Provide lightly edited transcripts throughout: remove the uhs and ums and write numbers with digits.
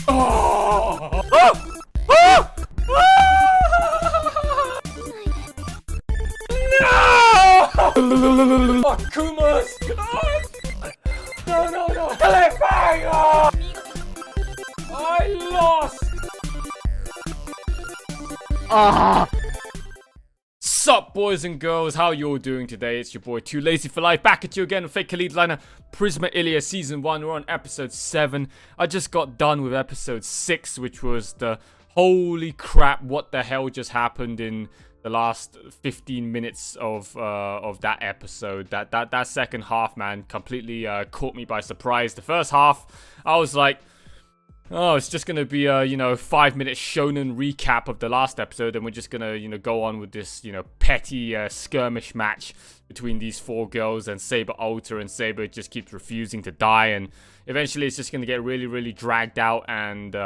Oh! Oh! Oh! No! Fuck Kumas! No, no, no! Cliffhanger! I lost! Ah! Sup, boys and girls? How you all doing today? It's your boy Too Lazy for Life, back at you again with fake Kaleid liner Prisma Illya season 1. We're on episode 7. I just got done with episode 6, which was the holy crap, what the hell just happened in the last 15 minutes of that episode. That second half, man, completely caught me by surprise. The first half, I was like, oh, it's just gonna be a 5-minute shonen recap of the last episode, and we're just gonna go on with this petty skirmish match between these 4 girls, and Saber Alter, and Saber just keeps refusing to die, and eventually it's just gonna get really dragged out, and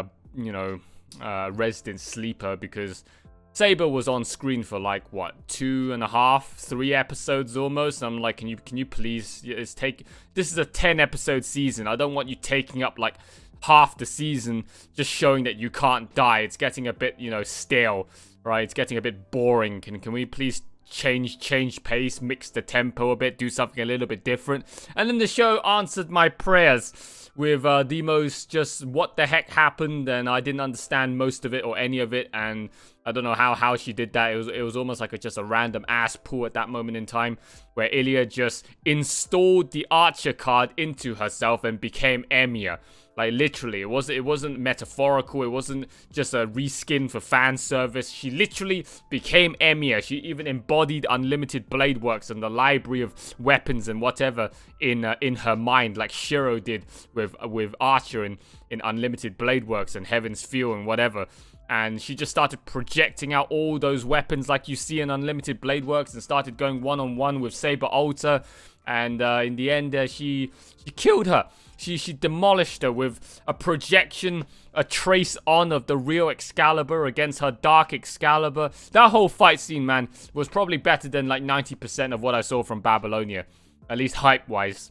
resident sleeper, because Saber was on screen for like what, 2.5, 3 episodes almost. I'm like, can you please this is a 10-episode season. I don't want you taking up like half the season just showing that you can't die. It's getting a bit, stale, right? It's getting a bit boring. Can we please change pace, mix the tempo a bit, do something a little bit different? And then the show answered my prayers with the most just what the heck happened, and I didn't understand most of it or any of it, and I don't know how she did that. It was almost like just a random ass pull at that moment in time, where Illya just installed the Archer card into herself and became Emiya. Like, literally, it wasn't metaphorical. It wasn't just a reskin for fan service. She literally became Emiya. She even embodied unlimited blade works and the library of weapons and whatever in her mind, like Shiro did with Archer in unlimited blade works and Heaven's Feel and whatever. And she just started projecting out all those weapons like you see in Unlimited Blade Works, and started going one-on-one with Saber Alter. And in the end, she killed her. She demolished her with a projection, a trace on of the real Excalibur against her Dark Excalibur. That whole fight scene, man, was probably better than like 90% of what I saw from Babylonia. At least hype-wise.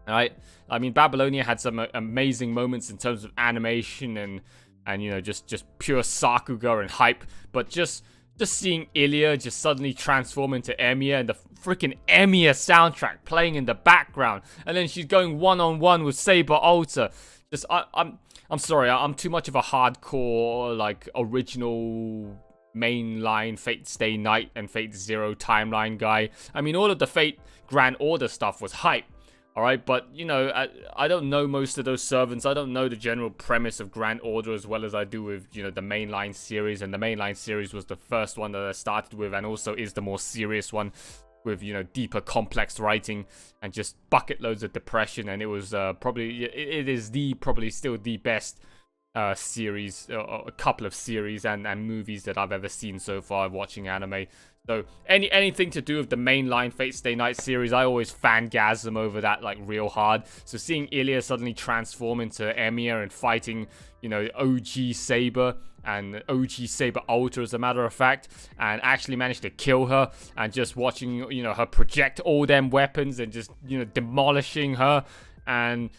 Alright? I mean, Babylonia had some amazing moments in terms of animation and just pure Sakuga and hype, but just seeing Illya just suddenly transform into Emiya, and the freaking Emiya soundtrack playing in the background, and then she's going one-on-one with Saber Alter. Just I'm sorry, I'm too much of a hardcore like original mainline Fate Stay Night and Fate Zero timeline guy. I mean, all of the Fate Grand Order stuff was hype. Alright, but, I don't know most of those servants. I don't know the general premise of Grand Order as well as I do with, the mainline series. And the mainline series was the first one that I started with, and also is the more serious one with, deeper, complex writing and just bucket loads of depression. And it was it is probably still the best series, or a couple of series and movies that I've ever seen so far watching anime. So anything to do with the mainline Fate Stay Night series, I always fangasm over that like real hard. So seeing Illya suddenly transform into Emiya and fighting, OG Saber and OG Saber Alter, as a matter of fact, and actually managed to kill her, and just watching her project all them weapons and just demolishing her, and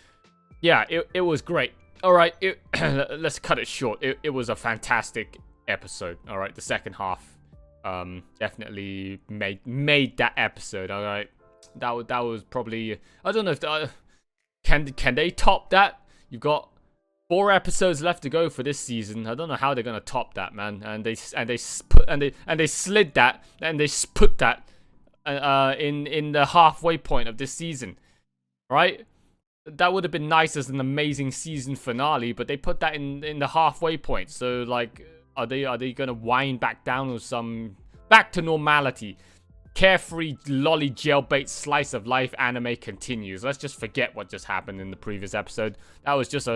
yeah, it was great. All right, let's cut it short. It was a fantastic episode. All right, the second half definitely made that episode. All right, that was probably, I don't know if can they top that. You've got 4 episodes left to go for this season. I don't know how they're gonna top that, man. And they slid that, and they put that in the halfway point of this season, right? That would have been nice as an amazing season finale, but they put that in the halfway point. So like, are they gonna wind back down with some back to normality? Carefree lolly jailbait slice of life anime continues. Let's just forget what just happened in the previous episode. That was just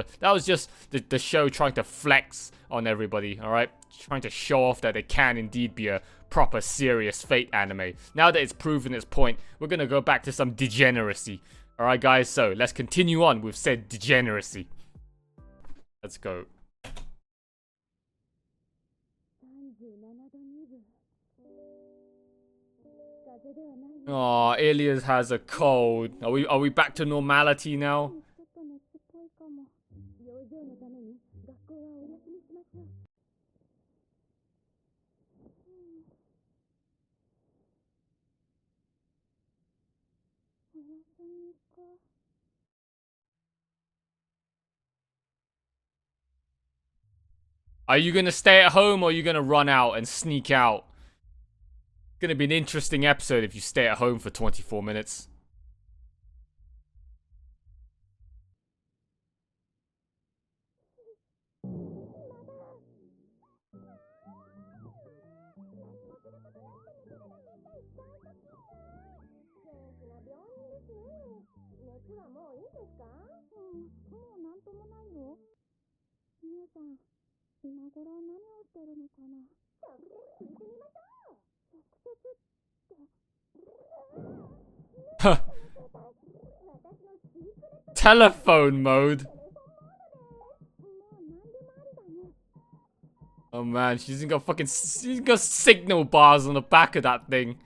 the show trying to flex on everybody. All right, trying to show off that it can indeed be a proper serious Fate anime. Now that it's proven its point, we're gonna go back to some degeneracy. All right, guys. So let's continue on with said degeneracy. Let's go. Oh, Illya has a cold. Are we back to normality now? Are you gonna stay at home or are you gonna run out and sneak out? It's gonna be an interesting episode if you stay at home for 24 minutes. Telephone mode. Oh man, she's got signal bars on the back of that thing.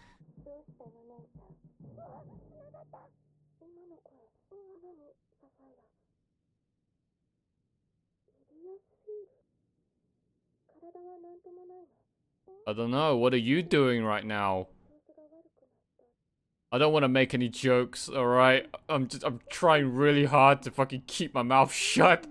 I don't know, what are you doing right now? I don't want to make any jokes, alright? I'm trying really hard to fucking keep my mouth shut.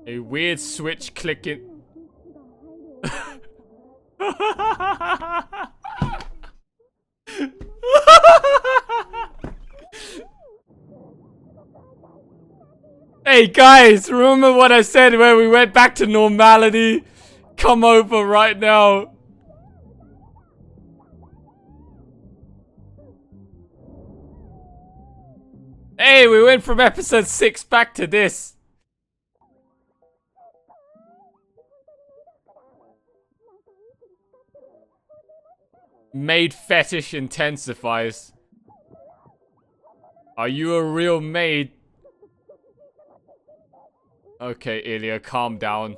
A weird switch clicking. Hey guys, remember what I said when we went back to normality? Come over right now. Hey, we went from episode 6 back to this. Maid fetish intensifies. Are you a real maid? Okay, Illya, calm down.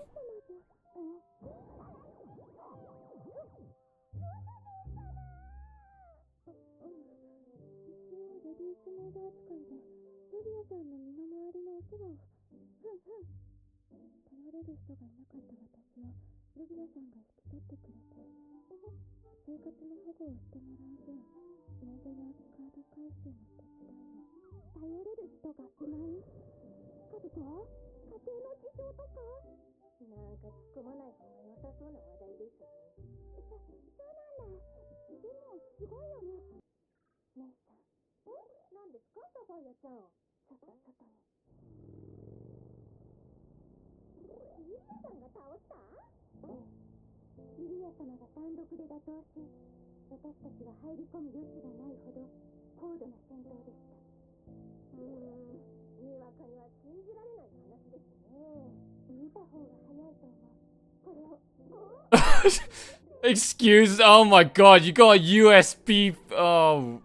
Excuse, oh my god, you got a USB, oh.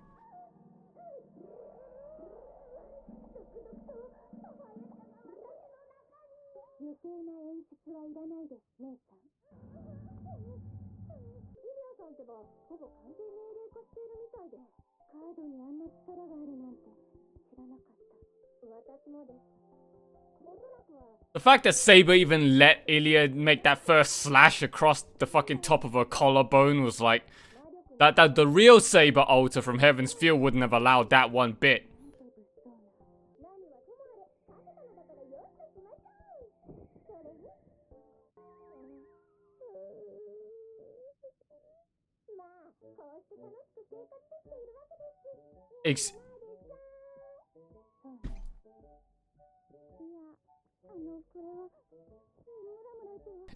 The fact that Saber even let Illya make that first slash across the fucking top of her collarbone was like... That the real Saber alter from Heaven's Field wouldn't have allowed that one bit.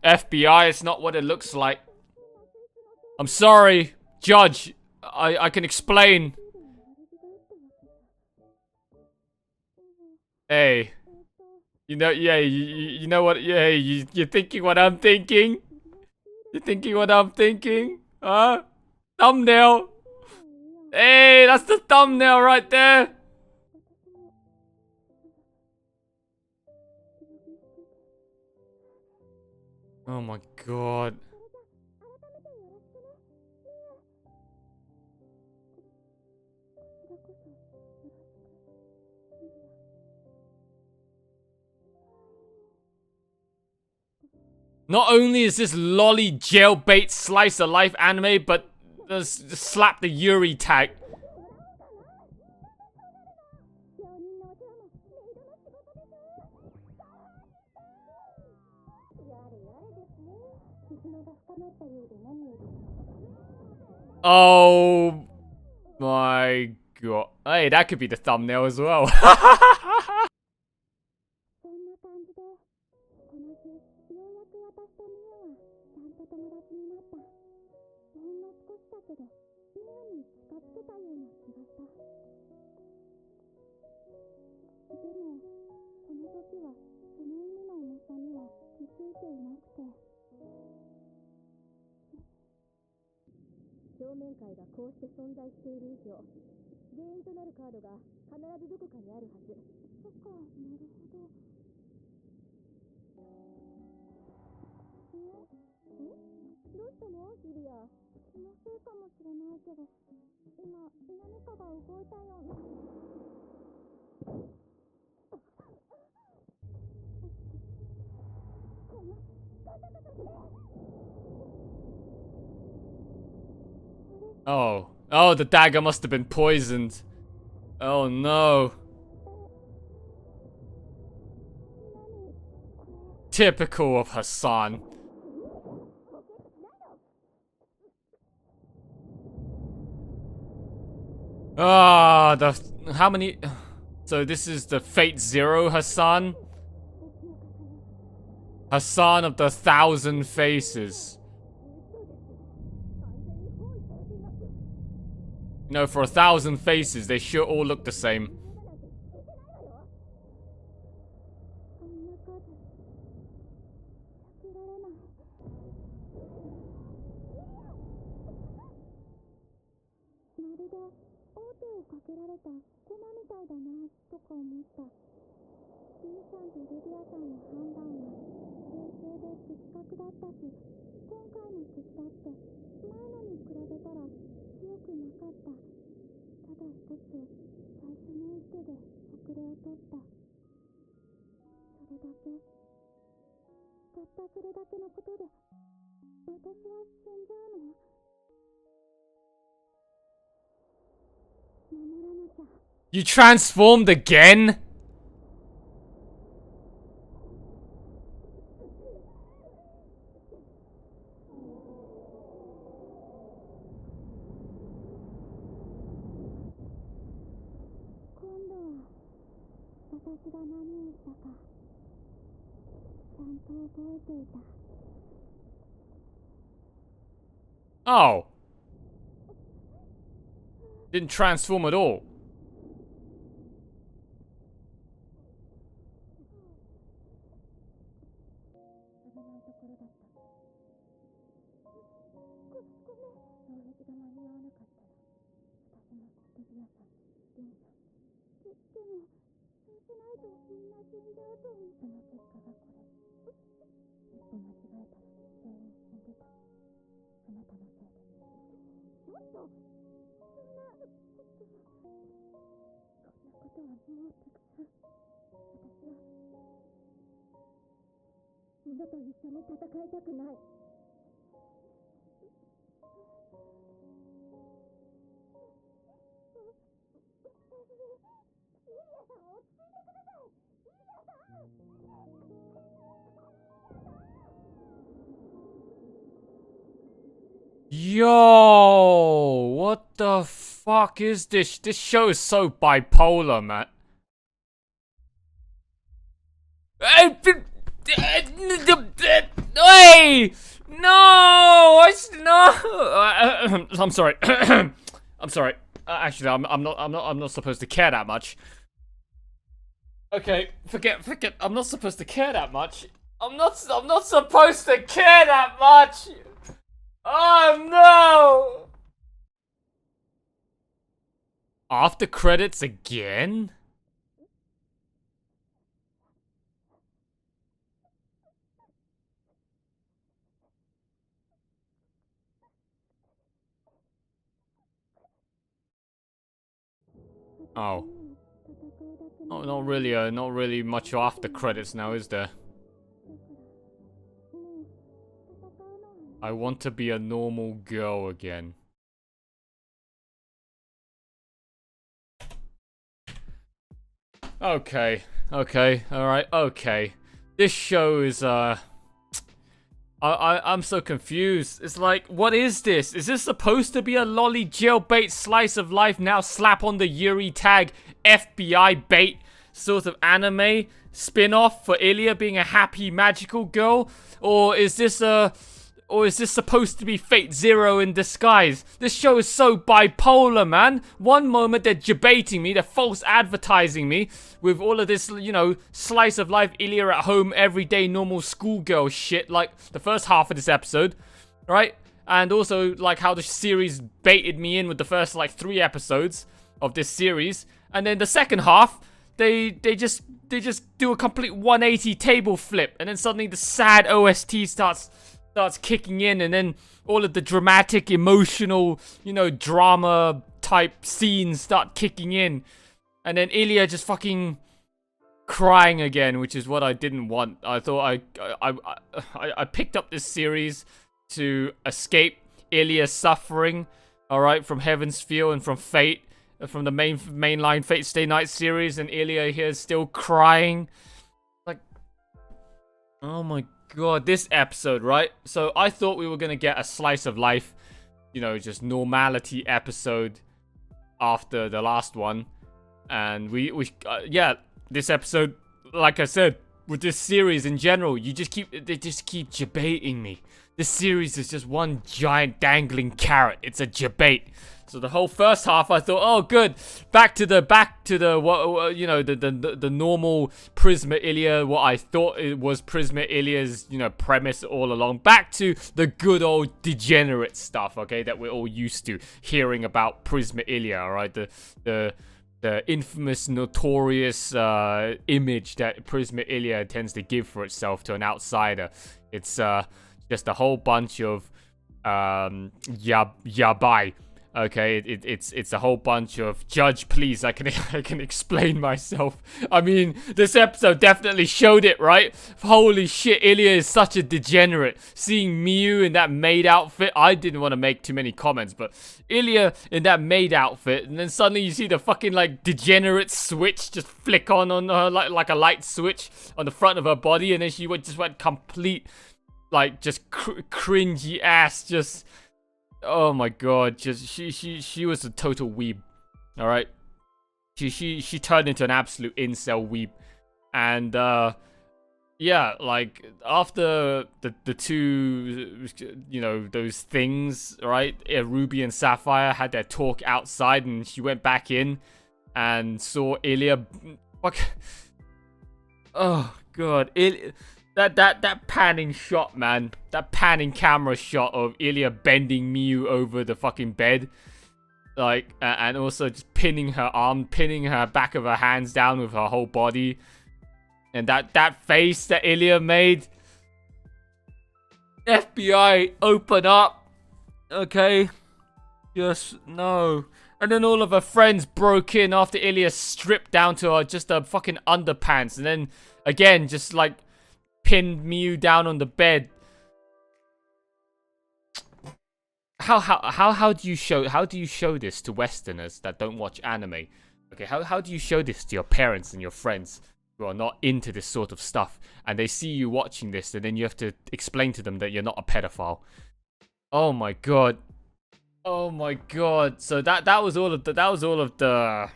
FBI, it's not what it looks like. I'm sorry, Judge. I can explain. Hey. You know, yeah, you know what? Yeah, you're thinking what I'm thinking? You're thinking what I'm thinking? Huh? Thumbnail. Hey, that's the thumbnail right there. Oh my god. Not only is this lolly jailbait slice of life anime, but slap the Yuri tag. Oh my god. Hey, that could be the thumbnail as well. Oh, the dagger must have been poisoned. Oh no. Typical of Hassan. Ah, how many? So this is the Fate Zero Hassan? Hassan of the 1,000 Faces. You know, for 1,000 faces, they sure all look the same. You transformed again? Oh. Didn't transform at all. Yo, what the fuck is this? This show is so bipolar, man. Hey! No! No! I'm sorry. I'm sorry. Actually, I'm not supposed to care that much. Okay, forget. I'm not supposed to care that much. I'm not supposed to care that much. Oh no! After credits again? Oh. Oh, not really much after credits now, is there? I want to be a normal girl again. Okay, alright, okay. This show is, I'm so confused. It's like, what is this? Is this supposed to be a lolly jailbait slice of life now slap on the Yuri tag FBI bait sort of anime spin-off for Illya being a happy magical girl? Or is this supposed to be Fate Zero in disguise? This show is so bipolar, man. One moment they're debating me, they're false advertising me with all of this, you know, slice of life Illya at home, everyday normal schoolgirl shit, like the first half of this episode, right? And also like how the series baited me in with the first like 3 episodes of this series, and then the second half they just do a complete 180 table flip, and then suddenly the sad OST starts kicking in, and then all of the dramatic, emotional, you know, drama type scenes start kicking in, and then Illya just fucking crying again, which is what I didn't want. I thought I picked up this series to escape Illya's suffering, all right, from Heaven's Feel and from Fate, from the mainline Fate Stay Night series, and Illya here is still crying. Like, oh my God, this episode, right? So I thought we were gonna get a slice of life, you know, just normality episode after the last one, and yeah, this episode, like I said, with this series in general, they just keep debating me. This series is just one giant dangling carrot. It's a debate. So the whole first half, I thought, oh, good, back to the what, you know, the normal Prisma Illya, what I thought it was Prisma Illya's, you know, premise all along. Back to the good old degenerate stuff, okay, that we're all used to hearing about Prisma Illya, all right, the infamous, notorious image that Prisma Illya tends to give for itself to an outsider. It's just a whole bunch of yabai. Okay, it's a whole bunch of judge, please. I can explain myself. I mean, this episode definitely showed it, right? Holy shit, Illya is such a degenerate. Seeing Miu in that maid outfit, I didn't want to make too many comments, but Illya in that maid outfit, and then suddenly you see the fucking like degenerate switch just flick on her like a light switch on the front of her body, and then she just went complete like just cringy ass, just. Oh my God, just she was a total weeb. All right, she turned into an absolute incel weeb, and yeah, like after the two, you know, those things, right? Ruby and Sapphire had their talk outside, and she went back in and saw Illya. Fuck. Oh God, That panning shot, man. That panning camera shot of Illya bending Miu over the fucking bed. Like, and also just pinning her back of her hands down with her whole body. And that face that Illya made. FBI, open up. Okay. Just, no. And then all of her friends broke in after Illya stripped down to her just her fucking underpants. And then, again, just like pinned Miu down on the bed. How do you show this to Westerners that don't watch anime? Okay, how do you show this to your parents and your friends who are not into this sort of stuff, and they see you watching this, and then you have to explain to them that you're not a pedophile? Oh my God. Oh my god. So that was all of the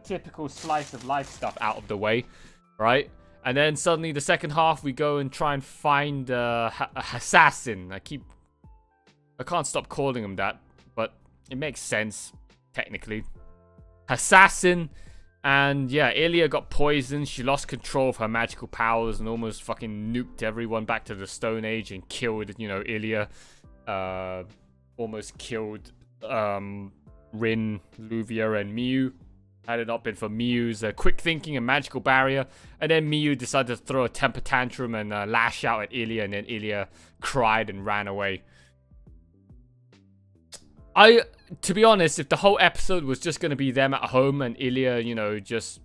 typical slice of life stuff out of the way, right? And then suddenly the second half we go and try and find a assassin. I can't stop calling him that, but it makes sense technically. Assassin. And yeah, Illya got poisoned. She lost control of her magical powers and almost fucking nuked everyone back to the Stone Age and killed, you know, Illya. Almost killed Rin, Luvia, and Miu. Had it not been for Miu's quick thinking and magical barrier. And then Miu decided to throw a temper tantrum and lash out at Illya, and then Illya cried and ran away. To be honest, if the whole episode was just going to be them at home and Illya, you know, just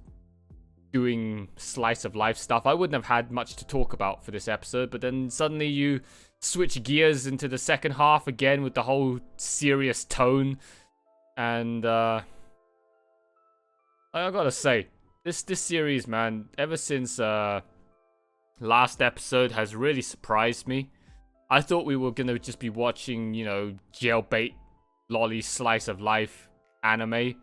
doing slice of life stuff, I wouldn't have had much to talk about for this episode. But then suddenly you switch gears into the second half again with the whole serious tone. And I gotta say, this series, man, ever since last episode has really surprised me. I thought we were going to just be watching, you know, jailbait lolly slice of life anime,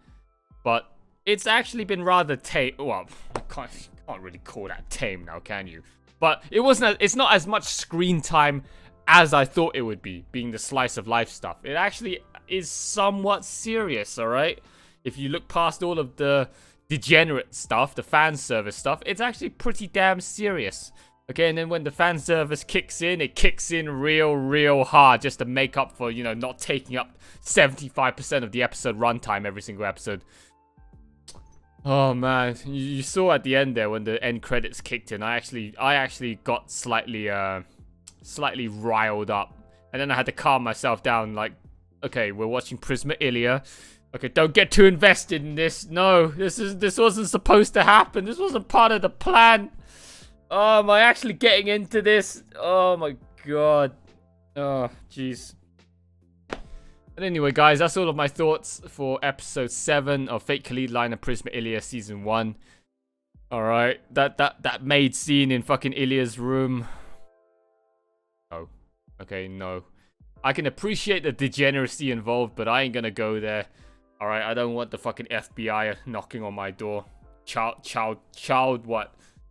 but it's actually been rather tame. Well, you can't really call that tame now, can you? But it's not as much screen time as I thought it would be, being the slice of life stuff. It actually is somewhat serious, all right? If you look past all of the degenerate stuff, the fan service stuff, it's actually pretty damn serious. Okay, and then when the fan service kicks in, it kicks in real hard just to make up for, you know, not taking up 75% of the episode runtime every single episode. Oh man, you saw at the end there when the end credits kicked in, I actually got slightly riled up. And then I had to calm myself down, like, okay, we're watching Prisma Illya. Okay, don't get too invested in this. No, this wasn't supposed to happen. This wasn't part of the plan. Oh, am I actually getting into this? Oh my god. Oh, jeez. But anyway, guys, that's all of my thoughts for episode 7 of Fate Kaleid Line of Prisma Illya season 1. Alright, that maid scene in fucking Ilya's room. Oh, okay, no. I can appreciate the degeneracy involved, but I ain't gonna go there. Alright, I don't want the fucking FBI knocking on my door.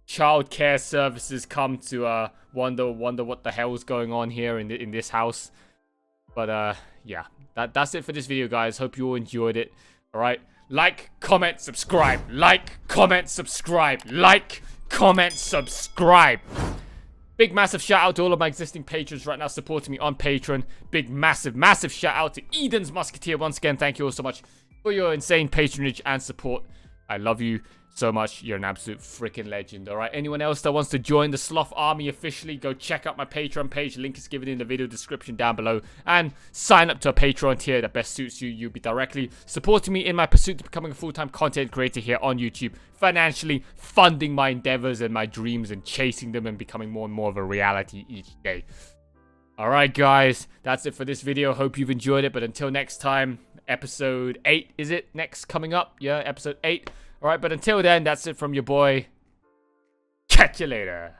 Child care services come to wonder what the hell's going on here in this house. But yeah, that's it for this video, guys. Hope you all enjoyed it. All right, like, comment, subscribe. Like, comment, subscribe. Like, comment, subscribe. Big massive shout out to all of my existing patrons right now supporting me on Patreon. Big massive shout out to Eden's Musketeer once again. Thank you all so much for your insane patronage and support. I love you so much. You're an absolute freaking legend. All right, anyone else that wants to join the Sloth Army officially, go check out my Patreon page. Link is given in the video description down below, and sign up to a Patreon tier that best suits you. You'll be directly supporting me in my pursuit to becoming a full-time content creator here on YouTube, financially funding my endeavors and my dreams and chasing them and becoming more and more of a reality each day. All right, guys, that's it for this video. Hope you've enjoyed it, but until next time, episode 8 is it next coming up? Yeah, episode 8. All right, but until then, that's it from your boy. Catch you later.